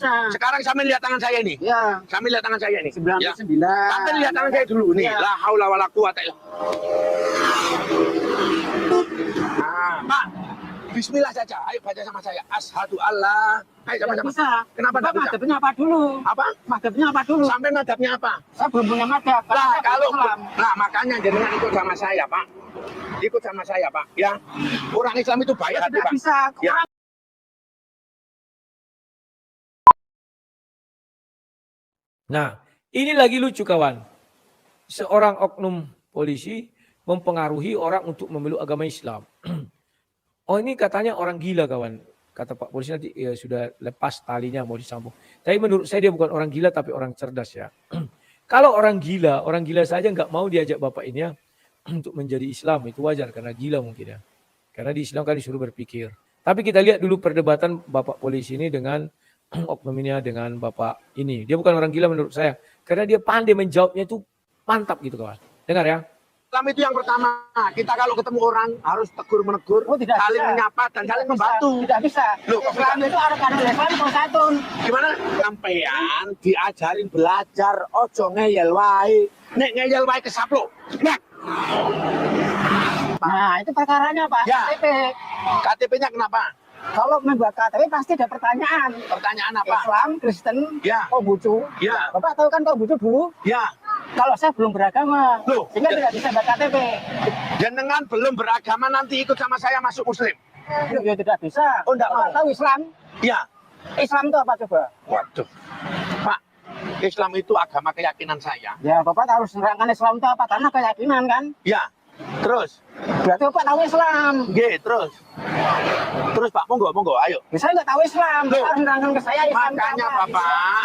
Sekarang sampai lihat tangan saya ini. Ya. Sampai lihat tangan saya ini. 99. Ya. Sampai lihat tangan saya dulu nih. Ya. La haula wala quwata illa. Nah, Pak. Bismillah saja. Ayo baca sama saya. Asyhadu Allah. Ayo sama-sama. Bisa. Kenapa enggak bisa? Madhabnya apa dulu? Apa? Madhabnya apa dulu? Sampai madhabnya apa? Saya belum punya madhab. Lah, kalau Islam. nah makanya jenengan ikut sama saya, Pak. Ikut sama saya, Pak. Ya. Orang Islam itu baik hati, Tidak Pak. bisa. Ya. Nah, ini lagi lucu kawan. Seorang oknum polisi mempengaruhi orang untuk memeluk agama Islam. Oh ini katanya orang gila kawan. Kata Pak polisi nanti ya, sudah lepas talinya mau disambung. Tapi menurut saya dia bukan orang gila tapi orang cerdas ya. Kalau orang gila saja nggak mau diajak bapak ini ya untuk menjadi Islam. Itu wajar karena gila mungkin ya. Karena di Islam kan disuruh berpikir. Tapi kita lihat dulu perdebatan bapak polisi ini dengan oknum ini dengan bapak ini. Dia bukan orang gila menurut saya. Karena dia pandai menjawabnya itu mantap gitu kawan. Dengar ya. Islam itu yang pertama, kita kalau ketemu orang harus tegur menegur, saling menyapa dan saling membantu. Tidak bisa. Loh, Islam itu arkan Islam persatun. Gimana? Sampean diajarin belajar, ojo ngeyel wae. Nek ngeyel wae kesaplok. Nah, itu perkaranya Pak. Ya. KTP. KTP-nya kenapa? Kalau membuat KTP pasti ada pertanyaan. Pertanyaan apa? Islam, Kristen, Ya. Konghucu. Ya. Bapak tahu kan Konghucu dulu? Ya. Kalau saya belum beragama, Loh, sehingga tidak bisa buat KTP. Jenengan belum beragama nanti ikut sama saya masuk Muslim. Ya tidak bisa. Oh, enggak Bapak mau. tahu Islam? Ya. Islam itu apa coba? Waduh. Pak, Islam itu agama keyakinan saya. Ya, Bapak harus menerangkan Islam itu apa? Karena keyakinan kan? Ya. Terus? Berarti Bapak tahu Islam. G, terus? Terus Pak, monggo, ayo. Ya, saya nggak tahu Islam. Loh, Bapak harus menerangkan ke saya Islam. Makanya apa. Bapak,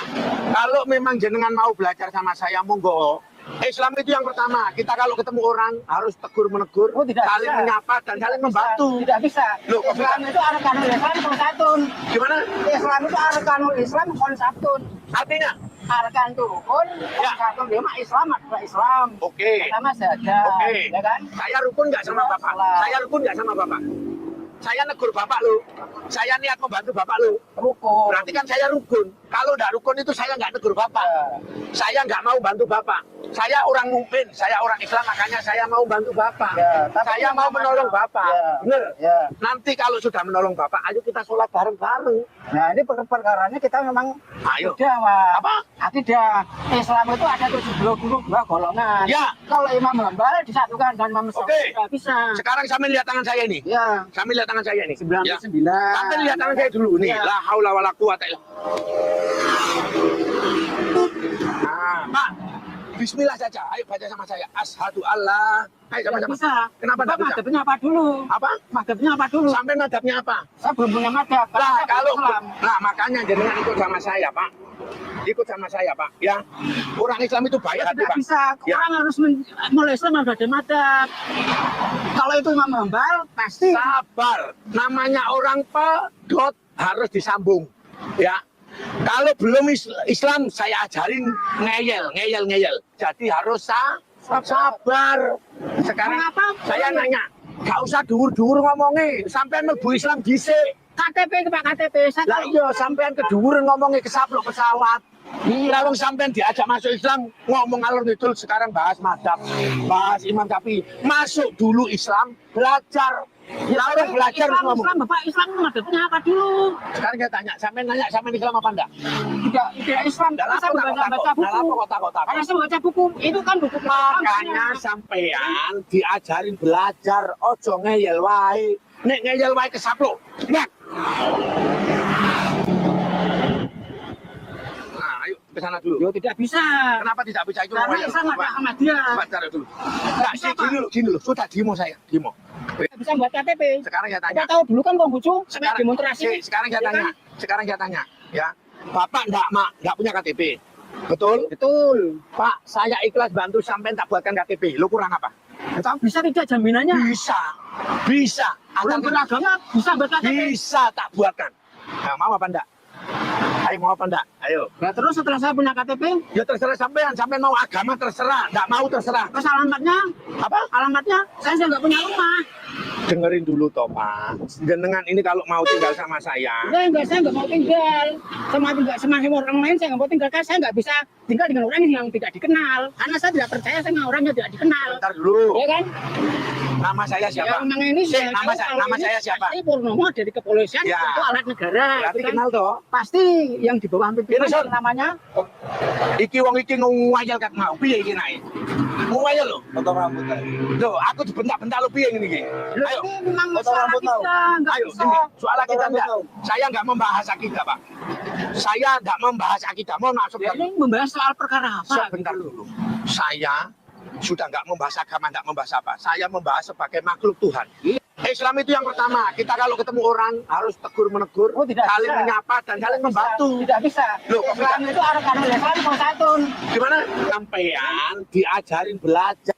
kalau memang jenengan mau belajar sama saya, monggo. Islam itu yang pertama, kita kalau ketemu orang harus tegur menegur, Oh, tidak saling bisa. menyapa dan saling membantu. Tidak bisa. Loh, kok Islam bisa? itu arkanul Islam persatun. Gimana? Islam itu arkanul Islam konsatun. Artinya? Arkan itu rukun, Ya. konsatun dia mah Islam adalah Islam. Oke. Pertama saja, Oke. ya kan? Saya rukun nggak sama Bapak? Salah. Saya rukun nggak sama Bapak? Saya negur Bapak lo. Saya niat membantu Bapak lo. Rukun. Berarti kan saya rukun. Kalau nggak rukun itu saya nggak negur Bapak. Ya. Saya nggak mau bantu Bapak. Saya orang mukmin, saya orang Islam, makanya saya mau bantu Bapak. Ya, tapi Saya mau menolong Bapak. Ya. Bener? Ya. Nanti kalau sudah menolong Bapak, ayo kita sholat bareng-bareng. Nah, ini perkaranya kita memang Ayo. tidak, Pak. Apa? Tidak. Islam itu ada 72 golongan. Ya. Kalau imam hambal disatukan dan imam Oke. syafi'i tidak bisa. Sekarang sampai lihat tangan saya ini. Ya. Sampai lihat tangan saya ini. 99. Sampai lihat tangan saya dulu nih. Ya. La haula wala quwata illa. Nah, Pak. Bismillah saja. Ayo baca sama saya. Asyhadu Allah. Ayo Tidak sama-sama. bisa. Kenapa Bapak tidak bisa? madhabnya apa dulu? Apa? Madhabnya apa dulu? Sampai madhabnya apa? Saya belum punya madhab. Lah, Saya kalau Islam. nah makanya jenengan ikut sama saya, Pak. Ikut sama saya, Pak. Ya. Orang Islam itu baik hati, Tidak Pak. bisa. Ya. Orang harus mulai Islam harus ada madhab. Kalau itu imam hambal pasti. Sabar. Namanya orang pedot harus disambung. Ya. Kalau belum Islam saya ajarin ngeyel. Jadi harus sabar. Sekarang Mengapa? saya nanya, gak usah dhuwur-dhuwur ngomongnya. Sampean mlebu Islam dhisik. KTP Pak KTP. Saya Lah tahu. iya sampean kedhuwur ngomongnya kesaplok pesawat. Iya, wong sampean diajak masuk Islam ngomong alur ngidul, sekarang bahas madhab, bahas Imam Syafi'i. Masuk dulu Islam, belajar. Ya, orang belajar Islam, ngomong. Islam, Bapak Islam madhabnya apa dulu? Sekarang saya tanya, sampean Islam apa enggak? Tidak Islam. Dalam Saya baca buku. Karena saya baca buku, itu kan buku Makanya sampean diajarin belajar, ojo ngeyel wae. Nek ngeyel wae kesaplok. Nah. Nah, ayo ke sana dulu. Yo tidak bisa. Kenapa tidak bisa itu? Karena Islam ada Ahmadiyah. Baca dulu. Enggak sih, gini dulu. Sudah demo saya, demo. Tidak bisa buat KTP. Sekarang saya Kita tanya. tahu dulu kan Konghucu sampai Sekarang, demonstrasi. sekarang saya Ya tanya. kan? Sekarang saya tanya, ya. Bapak enggak punya KTP. Betul? Betul. Pak, saya ikhlas bantu sampean tak buatkan KTP. Lu kurang apa? Tahu bisa tidak jaminannya? Bisa. Bisa. Orang beragama bisa buat KTP. Bisa tak buatkan. Nah, mau apa enggak? Ayo mau apa enggak? Ayo. Nah terus setelah saya punya KTP, Ya terserah sampean mau agama terserah, enggak mau terserah. terus alamatnya, Apa? alamatnya saya nggak punya rumah. Dengerin dulu toh Pak. Jenengan ini kalau mau tinggal sama saya, Saya nggak mau tinggal sama orang lain. Saya nggak mau tinggal. Karena saya nggak bisa tinggal dengan orang yang tidak dikenal. Karena saya tidak percaya sama orang yang tidak dikenal. bentar dulu. Ya kan? Nama saya Ya siapa? memang ini Nama saya siapa? Pasti Purnomo dari kepolisian Ya. itu alat negara. Berarti Itu kan kenal toh. pasti yang di bawah pimpinan Ini, Son. namanya Iki wong iki ngwayal kat mau. Piye iki naik? Ngwayal lho. Potong rambut aja. Loh, aku dibentak-bentak lu piye ngene iki? Loh, Ayo. ini memang Potong masalah rambut tahu. kita, nggak Ayo, bisa. ini soal kita Potong enggak. rambut Saya enggak membahas akidah, Pak. Saya enggak membahas akidah. Mohon maaf Ya, sebentar. ini membahas soal perkara apa? Sebentar dulu. Saya sudah enggak membahas agama, enggak membahas apa. Saya membahas sebagai makhluk Tuhan. Islam itu yang pertama. Kita kalau ketemu orang harus tegur menegur, Oh, tidak saling bisa. menyapa dan saling membantu. Tidak bisa. Loh, kok Islam itu arkan Islam kok satu. Gimana? Sampean diajarin belajar.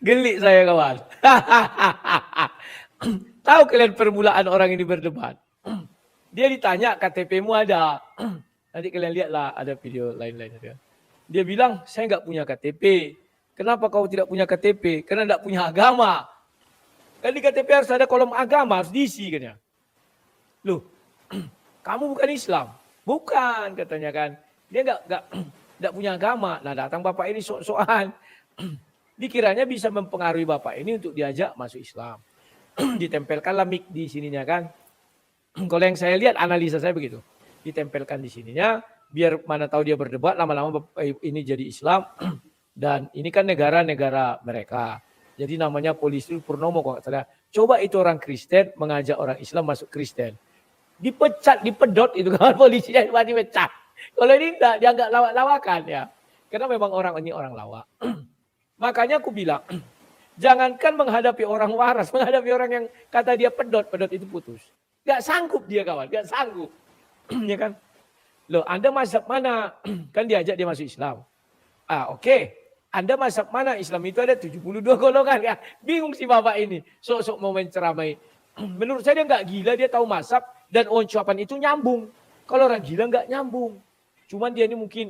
Gelik saya kawan. Tahu kalian permulaan orang ini berdebat? Dia ditanya KTP-mu ada. Nanti kalian lihatlah ada video lain-lain. Dia bilang saya nggak punya KTP. Kenapa kau tidak punya KTP? Karena tidak punya agama. Kan di KTP harus ada kolom agama, harus diisi kan ya. Loh, kamu bukan Islam. Bukan katanya kan. Dia nggak punya agama. Nah datang bapak ini sok-sokan. Dikiranya bisa mempengaruhi bapak ini untuk diajak masuk Islam. Ditempelkanlah mic di sininya kan. Kalau yang saya lihat analisa saya begitu. Ditempelkan di sininya biar mana tahu dia berdebat lama-lama ini jadi Islam dan ini kan negara-negara mereka. Jadi namanya Polisi Purnomo kok nggak salah. Coba itu orang Kristen mengajak orang Islam masuk Kristen. Dipecat, dipedot itu kan polisinya dipecat. Kalau ini enggak, dia enggak lawak-lawakan ya. Karena memang orang ini orang lawak. Makanya aku bilang, jangankan menghadapi orang waras, menghadapi orang yang kata dia pedot itu putus. Gak sanggup dia kawan, gak sanggup. Ya kan? Loh, Anda mazhab mana? Kan diajak dia masuk Islam. Oke. Anda mazhab mana? Islam itu ada 72 golongan. Ya. Bingung si bapak ini. Sok-sok mau menceramai. Menurut saya dia gak gila, dia tahu mazhab. Dan ucapan itu nyambung. Kalau orang gila gak nyambung. Cuman dia ini mungkin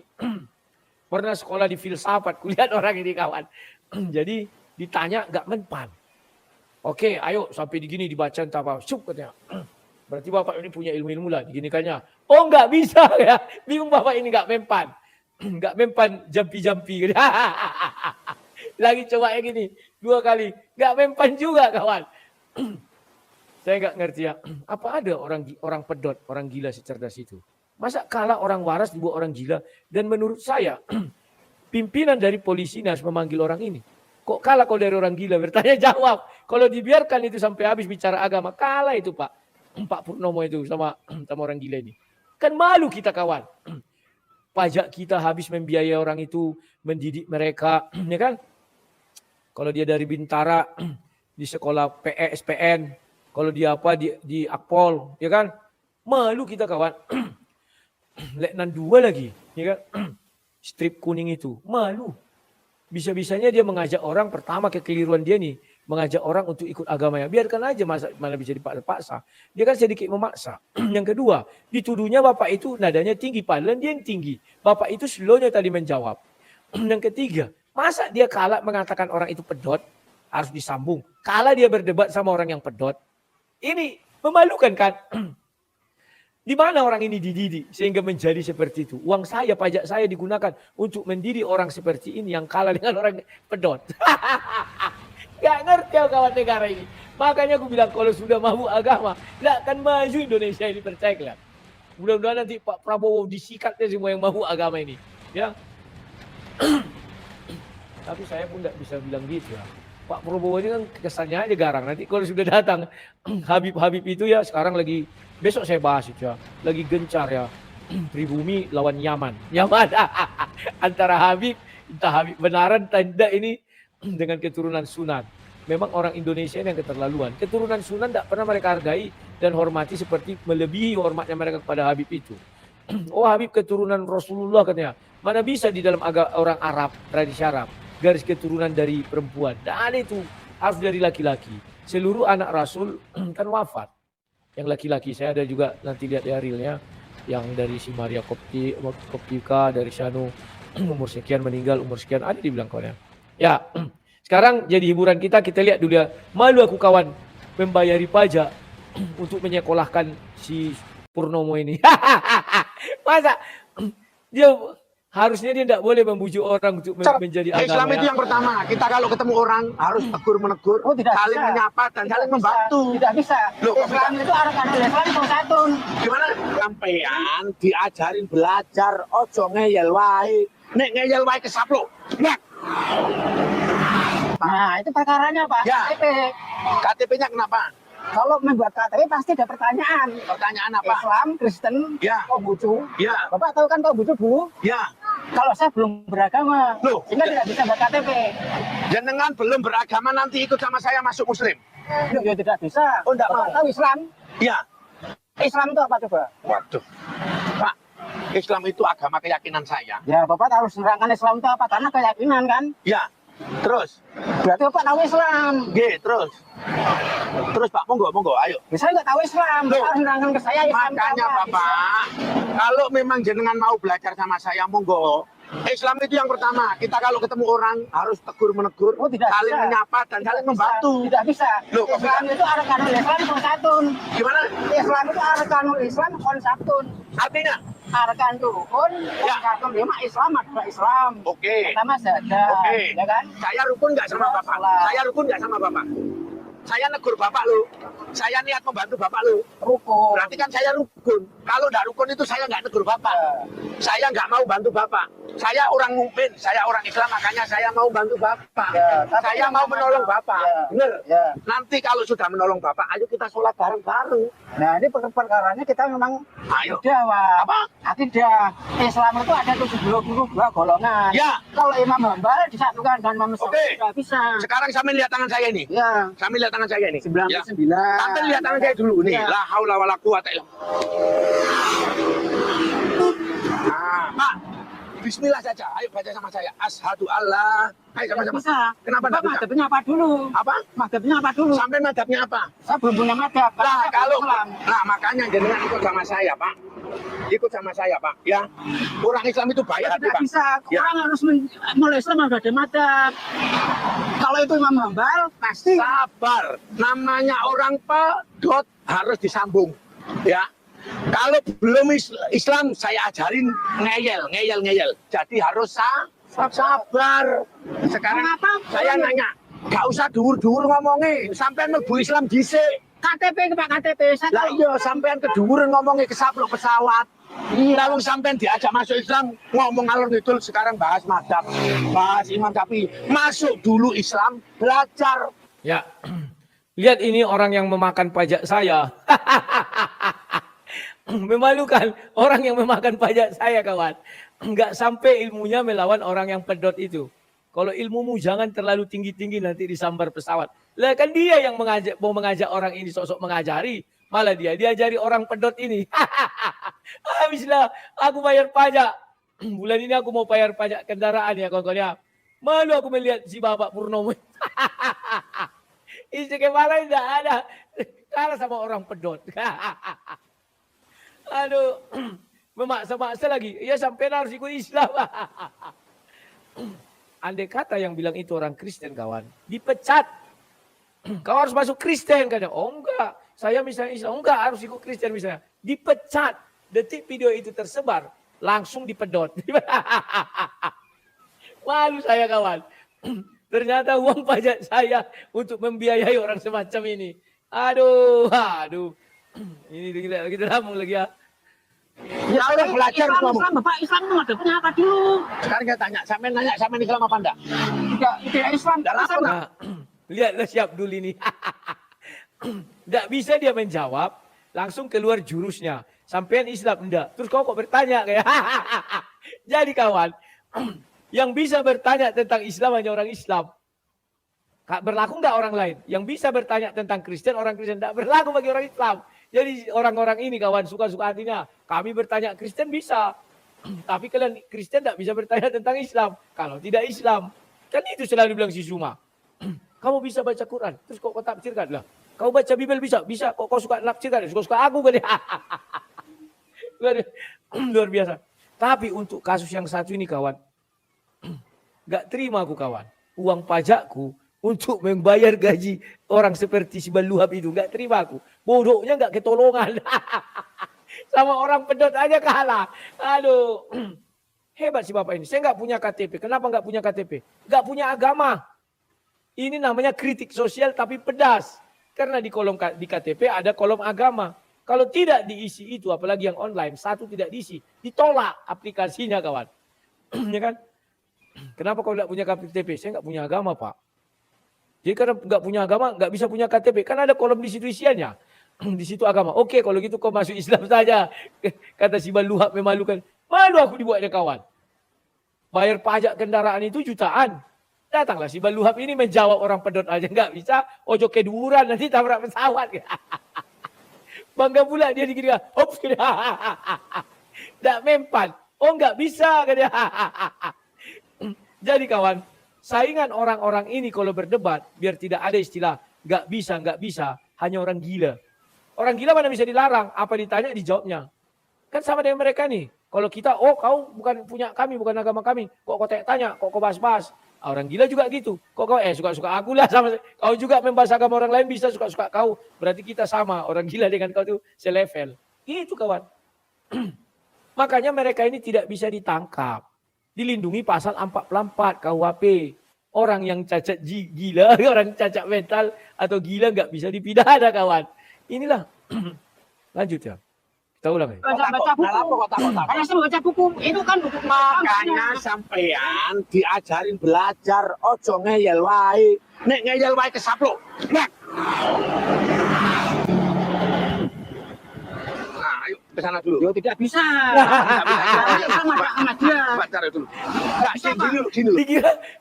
pernah sekolah di filsafat. Kulihat orang ini kawan. Jadi ditanya gak mempan. Oke, ayo sampai di gini dibaca entah apa. Syuk katanya. Berarti bapak ini punya ilmu-ilmu lah. Diginikannya. Oh nggak bisa ya. Bingung bapak ini nggak mempan. Nggak mempan jampi-jampi. Lagi coba yang gini. 2 kali. Nggak mempan juga kawan. Saya nggak ngerti ya. Apa ada orang pedot, orang gila secerdas itu? Masa kalah orang waras dibuat orang gila? Dan menurut saya, pimpinan dari polisi ini harus memanggil orang ini. Kok kalah kalau dari orang gila? Bertanya jawab. Kalau dibiarkan itu sampai habis bicara agama, kalah itu Pak. Pak Purnomo itu sama orang gila ini. Kan malu kita kawan. Pajak kita habis membiayai orang itu, mendidik mereka, ya kan? Kalau dia dari Bintara, di sekolah SPN, kalau dia apa di Akpol, ya kan? Malu kita kawan. Letnan 2 lagi, ya kan? Strip kuning itu, malu. Bisa-bisanya dia mengajak orang, pertama kekeliruan dia nih, mengajak orang untuk ikut agamanya. Biarkan aja mana bisa dipaksa. Dia kan sedikit memaksa. Yang kedua, dituduhnya bapak itu nadanya tinggi, padahal dia yang tinggi. Bapak itu slownya tadi menjawab. Yang ketiga, masa dia kalah mengatakan orang itu pedot, harus disambung. Kalah dia berdebat sama orang yang pedot. Ini memalukan kan? Di mana orang ini dididik sehingga menjadi seperti itu? Uang saya, pajak saya digunakan untuk mendidik orang seperti ini yang kalah dengan orang pedot. Gak ngerti ya kawan negara ini. Makanya aku bilang kalau sudah mabuk agama, gak akan maju Indonesia ini, percaya kalian. Mudah-mudahan nanti Pak Prabowo disikatnya semua yang mabuk agama ini. Ya. Tapi saya pun gak bisa bilang gitu ya. Pak Prabowo ini kan kesannya aja garang. Nanti kalau sudah datang Habib itu ya sekarang lagi, besok saya bahas itu ya. Lagi gencar ya. Pribumi lawan Yaman. Yaman. Antara Habib, entah Habib benaran tanda ini dengan keturunan Sunan. Memang orang Indonesia ini yang keterlaluan. Keturunan Sunan tidak pernah mereka hargai dan hormati seperti melebihi hormatnya mereka kepada Habib itu. Oh Habib keturunan Rasulullah katanya. Mana bisa di dalam orang Arab, tradisi Arab. Garis keturunan dari perempuan. Dan itu harus dari laki-laki. Seluruh anak Rasul kan wafat. Yang laki-laki, saya ada juga nanti lihat ya realnya. Yang dari si Maria Koptika, dari Shanu, umur sekian meninggal, umur sekian ada dibilang kawannya. Ya, Sekarang jadi hiburan kita lihat dulu ya. Malu aku kawan membayari pajak untuk menyekolahkan si Purnomo ini. Masa dia harusnya dia tidak boleh membujuk orang untuk menjadi agama. Islam itu Ya. yang pertama. Kita kalau ketemu orang harus tegur menegur, Oh, tidak saling bisa. menyapa dan saling Bisa. membantu. Tidak bisa. Loh, kok Islam itu arkan Islam itu satu. Gimana? Sampean diajarin belajar, ojo ngeyel wae. Nek ngeyel wae kesaplok. Nah, Nah, itu perkaranya Pak. Ya. KTP. KTP-nya kenapa? Kalau membuat KTP pasti ada pertanyaan. Pertanyaan apa? Islam, Kristen, Ya. Konghucu. Ya, Bapak tahu kan Konghucu dulu? ya. Kalau saya belum beragama, Loh. sehingga tidak bisa buat KTP. Jenengan belum beragama nanti ikut sama saya masuk muslim. Ya tidak bisa. Oh, enggak Bapak mau. tahu Islam? Ya. Islam itu apa coba? Waduh. Pak, Islam itu agama keyakinan saya. Ya, Bapak harus menerangkan Islam itu apa? Karena keyakinan kan. Ya. Terus, Berarti Bapak tahu Islam. terus. Terus Pak, monggo, ayo. Ya, saya nggak tahu Islam. Loh. Bapak harus menerangkan ke saya Islam itu Makanya apa. Bapak, kalau memang jenengan mau belajar sama saya, monggo. Islam itu yang pertama. Kita kalau ketemu orang harus tegur menegur, Oh, tidak saling bisa. menyapa dan saling membantu. Tidak bisa. Loh, kok Islam itu arkanul Islam konsatun. Gimana? Islam itu arkanul Islam konsatun. Artinya? Arkan rukun, Ya. konsatun lima Islam adalah Islam. Oke. Pertama saja, Oke. ya kan? Saya rukun nggak sama Terus Bapak? sholat. Saya rukun nggak sama Bapak? Saya negur Bapak lo. Saya niat membantu Bapak lo. Rukun. Berarti kan saya rukun. Kalau nggak rukun itu saya nggak negur Bapak. Saya nggak mau bantu Bapak. Saya orang mukmin, saya orang Islam, makanya saya mau bantu Bapak. Ya, tapi Saya mau menolong Bapak. Ya. Bener? Ya. Nanti kalau sudah menolong Bapak, ayo kita sholat bareng-bareng. Nah, ini perkaranya kita memang Ayo. akidah, Pak. Apa? Akidah. Islam itu ada 72 golongan. Ya. Kalau Imam Hambal disatukan dengan Imam Syafi'i Oke. nggak bisa. Sekarang sampai lihat tangan saya ini. Ya. Sampai lihat tangan saya ini. 99. Sampai lihat tangan saya dulu nih. Ya. La haula wala quwata illa. Nah, Pak. Bismillah saja. Ayo baca sama saya. Asyhadu Allah. Ayo Nggak sama-sama. bisa. Kenapa nggak bisa? Madhabnya apa dulu? Apa? Madhabnya apa dulu? Sampai madhabnya apa? Saya belum punya madhab. Nah, Saya kalau Islam. nah makanya jenengan ikut sama saya, Pak. Ikut sama saya, Pak. Ya. Orang Islam itu baik hati, Tidak Pak. bisa. Ya. Orang harus mulai Islam harus ada madhab. Kalau itu Imam Hambal, pasti. Sabar. Namanya orang pedot harus disambung. Ya. Kalau belum Islam saya ajarin ngeyel. Jadi harus sabar. Sekarang Kenapa? saya nanya, gak usah dhuwur-dhuwur ngomongnya. Sampean mlebu Islam dhisik. KTP ke Pak KTP. Saya Lah tahu. iya sampean kedhuwur ngomongnya kesaplok pesawat. Iya, wong sampean diajak masuk Islam ngomong ngalor ngidul, sekarang bahas madhab, bahas iman, tapi masuk dulu Islam, belajar. Ya. Lihat ini orang yang memakan pajak saya. Memalukan orang yang memakan pajak saya, kawan. Enggak sampai ilmunya melawan orang yang pedot itu. Kalau ilmumu jangan terlalu tinggi-tinggi nanti disambar pesawat. Lah kan dia yang mau mengajak orang ini sok-sok mengajari. Malah dia diajari orang pedot ini. Habislah aku bayar pajak. Bulan ini aku mau bayar pajak kendaraan ya kawan-kawan ya. Malu aku melihat si Bapak Purnomo. Isi kepala tidak ada. Kalah sama orang pedot. Aduh, memaksa-maksa lagi. Ya sampai harus ikut Islam. Andai kata yang bilang itu orang Kristen, kawan, dipecat. Kau harus masuk Kristen, katanya. Oh enggak, saya misalnya Islam, enggak harus ikut Kristen misalnya. Dipecat. Detik video itu tersebar, langsung dipedot. Malu saya, kawan. Ternyata uang pajak saya untuk membiayai orang semacam ini. Aduh. Ini kita lambung lagi ya. Ya udah belajar ngomong. Islam, Bapak Islam itu madhabnya apa dulu? Sekarang saya tanya, sampean Islam apa enggak? Tidak Islam. Dalam apa? Nah, lihatlah siap dulu ini. Tidak bisa dia menjawab, langsung keluar jurusnya. Sampean Islam enggak. Terus kok bertanya kayak. Jadi kawan, yang bisa bertanya tentang Islam hanya orang Islam. Berlaku enggak orang lain? Yang bisa bertanya tentang Kristen, orang Kristen enggak berlaku bagi orang Islam. Jadi orang-orang ini kawan suka-suka hatinya. Kami bertanya Kristen bisa. Tapi kalian Kristen tidak bisa bertanya tentang Islam. Kalau tidak Islam. Kan itu selalu bilang si Zuma. Kamu bisa baca Quran. Terus kok kau tafsirkan lah. Kau baca Bible bisa. Bisa. Kok kau suka tafsirkan. Suka-suka aku. Luar biasa. Tapi untuk kasus yang satu ini kawan. Gak terima aku kawan. uang pajakku untuk membayar gaji orang seperti si Baluhab itu. Nggak terima aku. Bodohnya nggak ketolongan. Sama orang pedot aja kalah. Aduh. Hebat si Bapak ini. Saya nggak punya KTP. Kenapa nggak punya KTP? Nggak punya agama. Ini namanya kritik sosial tapi pedas. Karena di kolom di KTP ada kolom agama. Kalau tidak diisi itu, apalagi yang online, satu tidak diisi, ditolak aplikasinya kawan. Ya kan? Kenapa kau tidak punya KTP? Saya nggak punya agama Pak. Jadi karena nggak punya agama, nggak bisa punya KTP. Kan ada kolom di situ isiannya. Di situ agama. Oke, kalau gitu kau masuk Islam saja. Kata si Baluhab memalukan. Malu aku dibuatnya kawan. Bayar pajak kendaraan itu jutaan. Datanglah si Baluhab ini menjawab orang pedot aja. Nggak bisa. Ojo keduran nanti tabrak pesawat. Bangga pula dia dikira. Hop. Nggak mempan. Oh nggak bisa. Jadi kawan. Saingan orang-orang ini kalau berdebat. Biar tidak ada istilah. Nggak bisa. Hanya orang gila. Orang gila mana bisa dilarang. Apa ditanya dijawabnya. Kan sama dengan mereka nih. Kalau kita, oh kau bukan punya kami, bukan agama kami. Kok kau tanya, kok kau bahas-bahas. Orang gila juga gitu. Kok kau, suka-suka aku lah sama. Kau juga membahas agama orang lain bisa suka-suka kau. Berarti kita sama. Orang gila dengan kau tuh selevel. Gitu kawan. Makanya mereka ini tidak bisa ditangkap. Dilindungi pasal 44 KUHP. Orang yang cacat gila, orang cacat mental atau gila nggak bisa dipidana kawan. Inilah. Lanjut ya. Kita ulang ya. Baca buku. Karena saya baca buku. Itu kan buku. Makanya sampean diajarin belajar. Ojo ngeyel wae. Nek ngeyel wae kesaplok. Nah, ayo ke sana dulu. Yo tidak bisa. Sama dia. Baca dulu. Enggak, sini dulu.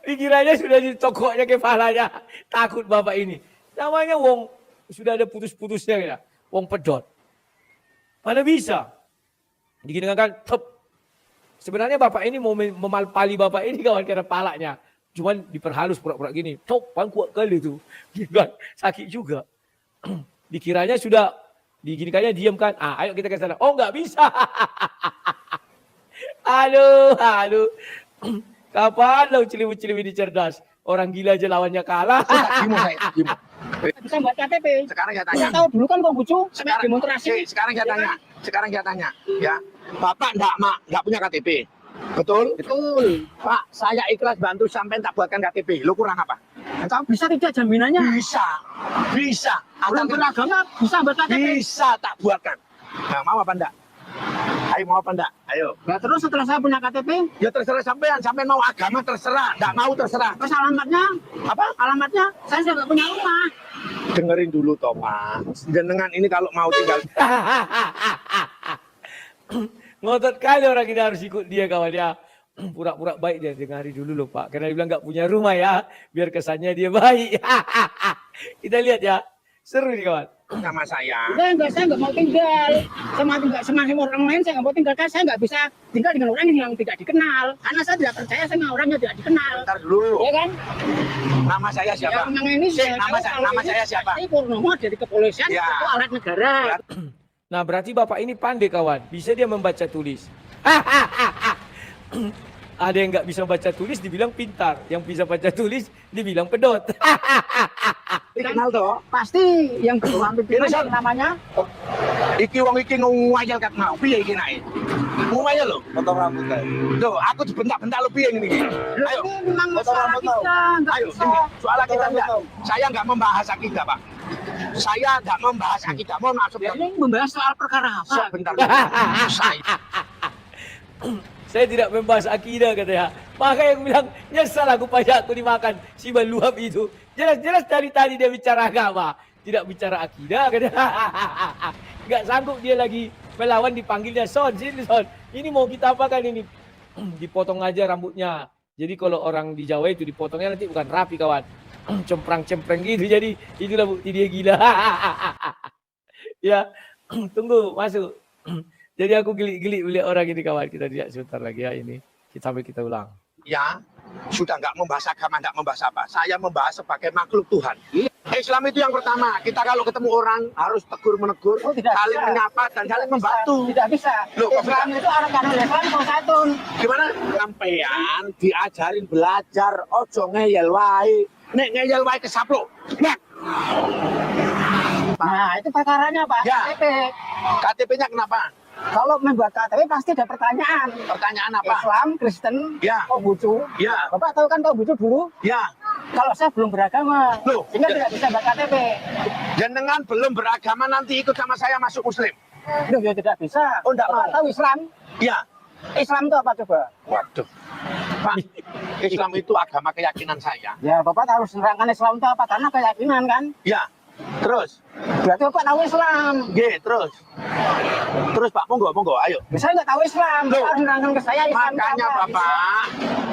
Dikiranya sudah di tokonya kepalanya. Takut bapak ini. Namanya wong sudah ada putus-putusnya ya. Wong pedot. Mana bisa? Dikirakan top. Sebenarnya bapak ini mau memalpali bapak ini kawan karena palanya. Cuman diperhalus pura-pura gini. Top, pan kuat kali itu. Gila, sakit juga. Dikiranya sudah diginikannya diam kan. Ayo kita ke sana. Oh nggak bisa. Aduh. Kapan lo ciliwi-ciliwi ini cerdas? Orang gila aja lawannya kalah. Gimo. Bisa buat KTP. Sekarang saya tanya. Tahu dulu kan Konghucu sampai demonstrasi. Sekarang saya tanya. Ya, Bapak enggak punya KTP. Betul? Betul. Pak, saya ikhlas bantu sampai tak buatkan KTP. Lu kurang apa? Tahu bisa tidak jaminannya? Bisa. Orang beragama bisa buat KTP. Bisa tak buatkan. Nah, mau apa enggak? Ayo mau apa enggak? Ayo. Nah, terus setelah saya punya KTP, Ya terserah sampean mau agama terserah, enggak mau terserah. terus alamatnya? Apa? Alamatnya saya sudah nggak punya rumah. Dengerin dulu toh, Pak. Jenengan ini kalau mau tinggal Ngotot kali orang kita harus ikut dia kawan ya. Pura-pura baik dia dengari dulu loh Pak. Karena dia bilang nggak punya rumah ya. Biar kesannya dia baik. Kita lihat ya. Seru nih kawan. sama saya. Saya nggak mau tinggal sama orang lain. Saya nggak mau tinggal. Saya nggak bisa tinggal dengan orang yang tidak dikenal. Karena saya tidak percaya sama orang yang tidak dikenal. Bentar dulu. Ya kan? Nama saya siapa? Yang ini Nama saya siapa? Saya Purnomo dari kepolisian. Ya. Itu alat negara. Nah berarti bapak ini pandai kawan. Bisa dia membaca tulis. Ada yang nggak bisa baca tulis dibilang pintar. Yang bisa baca tulis dibilang pedot. Dikenal toh? Pasti yang kedua pimpinan Ini, yang namanya Iki wong iki ngwayal kat mau. Piye iki nae? Ngwayal lho, potong rambut kae. Loh, aku dibentak-bentak lu piye ngene iki? Ayo. ini memang masalah kita nggak Ayo, bisa. ini soal akidah enggak. Saya enggak membahas akidah, Pak. Saya enggak membahas akidah. Mohon maaf. Ini membahas soal perkara apa? Sebentar. Saya Saya tidak membahas akidah katanya. Maka yang bilang nyesal aku pajakku dimakan si Baluhab itu. Jelas-jelas dari tadi dia bicara agama. Tidak bicara akidah katanya. Nggak sanggup dia lagi melawan dipanggilnya Son. Sini Son. Ini mau kita apakan ini? Dipotong aja rambutnya. Jadi kalau orang di Jawa itu dipotongnya nanti bukan rapi kawan. Cemprang-cempreng gitu. Jadi itulah bukti dia gila. Ya, tunggu masuk. Jadi aku geli-geli melihat orang ini kawan. Kita lihat sebentar lagi ya ini. Sampai kita ulang. ya sudah nggak membahas agama, nggak membahas apa. Saya membahas sebagai makhluk Tuhan. Islam itu yang pertama. Kita kalau ketemu orang harus tegur menegur, Oh, tidak saling bisa. menyapa dan saling membantu. Tidak bisa. Loh, kok Islam itu arkanul Islam salah satu. Gimana? Sampean diajarin belajar, ojo ngeyel wae. Nek ngeyel wae kesaplok. Nah, Nah, itu perkaranya Pak. Ya. KTP. KTP-nya kenapa? Kalau membuat KTP pasti ada pertanyaan. Pertanyaan apa? Islam, Kristen, Ya. Konghucu. Ya, Bapak tahu kan Konghucu dulu? ya. Kalau saya belum beragama, Loh, sehingga ya. tidak bisa buat KTP. Jenengan belum beragama nanti ikut sama saya masuk Muslim. Loh, ya tidak bisa. Oh, enggak Bapak mau. tahu Islam? Ya. Islam itu apa coba? Waduh. Pak, Islam itu agama keyakinan saya. Ya, Bapak harus menerangkan Islam itu apa? Karena keyakinan kan. Ya. Terus, Berarti Bapak tahu Islam. terus. Terus Pak, monggo, ayo. Ya, saya nggak tahu Islam. Loh, Bapak harus menerangkan ke saya Islam itu Makanya apa. Bapak,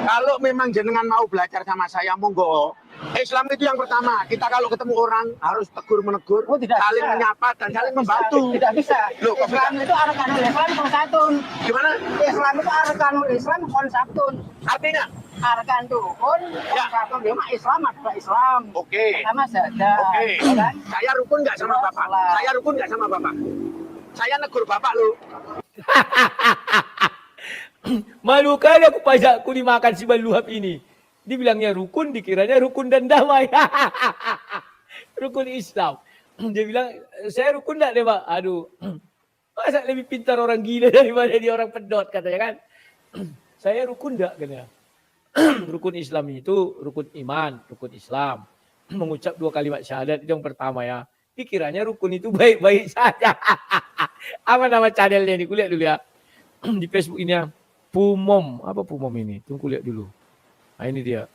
kalau memang jenengan mau belajar sama saya, monggo. Islam itu yang pertama. Kita kalau ketemu orang harus tegur menegur, Oh, tidak saling bisa. menyapa dan saling membantu. Tidak bisa. Loh, kok Islam itu arkanul Islam salah satu. Gimana? Islam itu arkanul Islam konsaptun. Artinya? Arkan rukun, Ya. konsaptun lima Islam adalah Islam. Oke. Pertama saja. Oke. Ya kan? Saya rukun nggak sama Bapak? Salah. Saya rukun nggak sama Bapak? Saya negur Bapak loh. Malu kali aku pajakku dimakan si Baluhab ini. Dibilangnya rukun, dikiranya rukun dan damai. Rukun Islam. Dia bilang, saya rukun enggak deh Pak? Aduh, masa lebih pintar orang gila daripada dia orang pedot katanya kan. Saya rukun enggak katanya. Rukun Islam itu rukun iman, rukun Islam. Mengucap 2 kalimat syahadat itu yang pertama ya. Dikiranya rukun itu baik-baik saja. Apa nama channelnya ini? Kulihat dulu ya. Di Facebook ini ya. Pumom. Apa Pumom ini? Tunggu lihat dulu. Nah ini dia.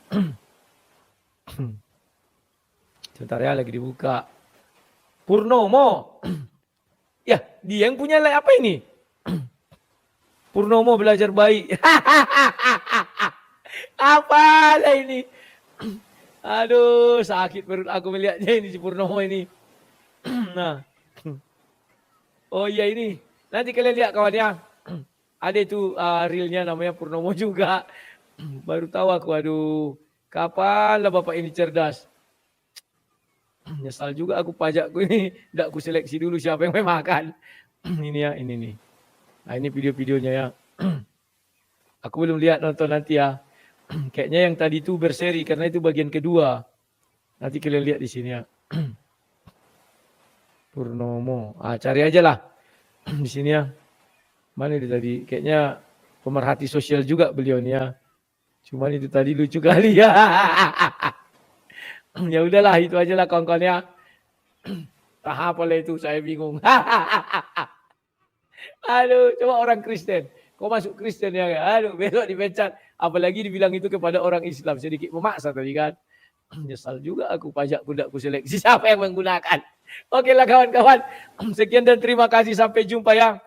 Sebentar ya lagi dibuka. Purnomo. Ya, dia yang punya like apa ini? Purnomo belajar baik. Apalah ini? Aduh, sakit perut aku melihatnya ini si Purnomo ini. Nah. Oh iya ini. Nanti kalian lihat kawan ya. Ada itu realnya namanya Purnomo juga. Baru tahu aku, aduh. Kapanlah Bapak ini cerdas. Nyesal juga aku pajakku ini. Tidak aku seleksi dulu siapa yang mau makan. Ini ya, ini nih. Nah ini video-videonya ya. Aku belum lihat, nonton nanti ya. Kayaknya yang tadi itu berseri karena itu bagian kedua. Nanti kalian lihat di sini ya. Purnomo. Cari aja lah. Di sini ya. Mana itu tadi? Kayaknya pemerhati sosial juga beliau nih ya. Cuman itu tadi lucu kali ya. Ya udahlah, itu aja lah kawan-kawan ya. Tahap apalah itu, saya bingung. Aduh, coba orang Kristen. Kau masuk Kristen ya? Aduh, besok dipecat. Apalagi dibilang itu kepada orang Islam. Sedikit memaksa tadi kan. Nyesal juga aku pajak budak ku seleksi. Siapa yang menggunakan? Oke lah kawan-kawan. Sekian dan terima kasih. Sampai jumpa ya.